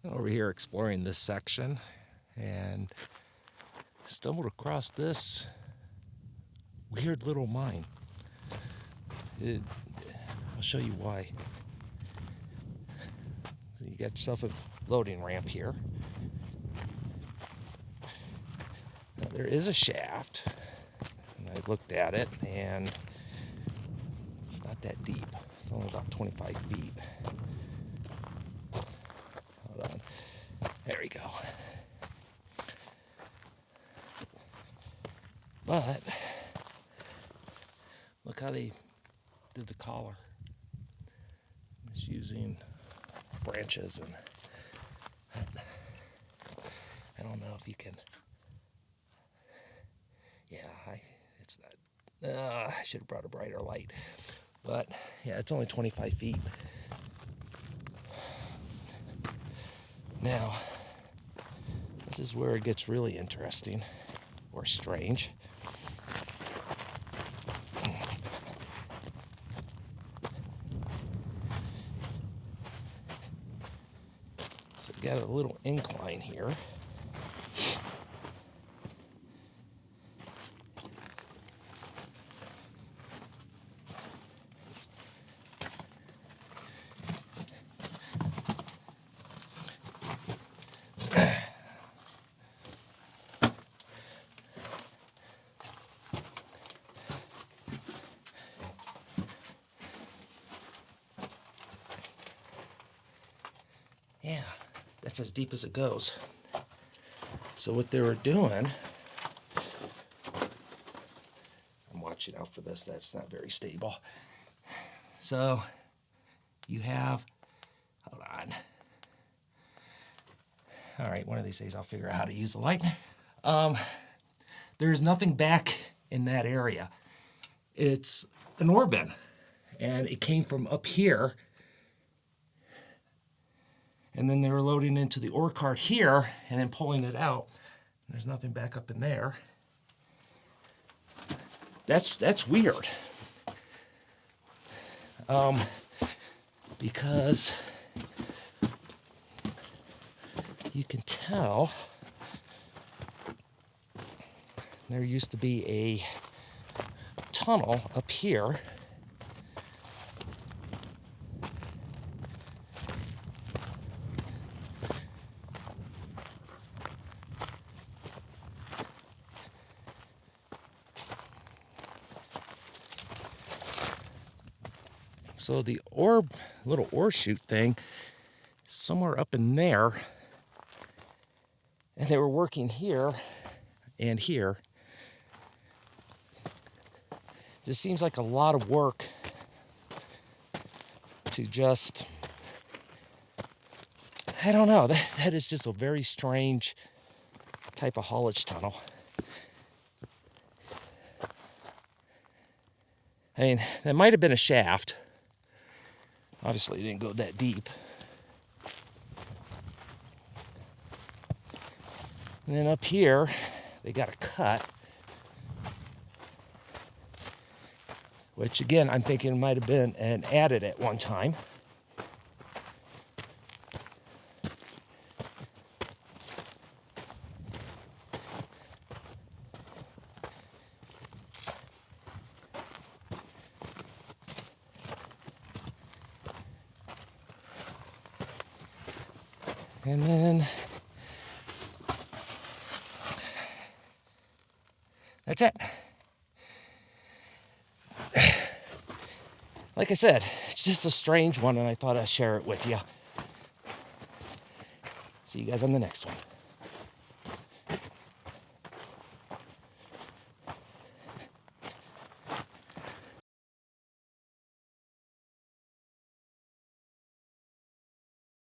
Over here exploring this section and stumbled across this weird little mine. I'll show you why. So you got yourself a loading ramp here. Now, there is a shaft, and I looked at it, and it's not that deep. It's only about 25 feet. Hold on. There we go. But look how they did the collar. Just using branches, and I don't know if you can. Yeah, it's not. I should have brought a brighter light. But yeah, it's only 25 feet. Now, this is where it gets really interesting or strange. So we got a little incline here. Yeah, that's as deep as it goes. So what they were doing, I'm watching out for this, that's not very stable. So you have, hold on. All right, one of these days I'll figure out how to use the light. There's nothing back in that area. It's an ore bin, and it came from up here. And then they were loading into the ore cart here and then pulling it out. There's nothing back up in there. That's weird. Because you can tell there used to be a tunnel up here. So the little ore chute thing, somewhere up in there, and they were working here and here. This seems like a lot of work to just, I don't know, that is just a very strange type of haulage tunnel. I mean, that might have been a shaft. Obviously, it didn't go that deep. And then up here, they got a cut, which again, I'm thinking might have been an adit at one time. And then that's it. Like I said, it's just a strange one, and I thought I'd share it with you. See you guys on the next one.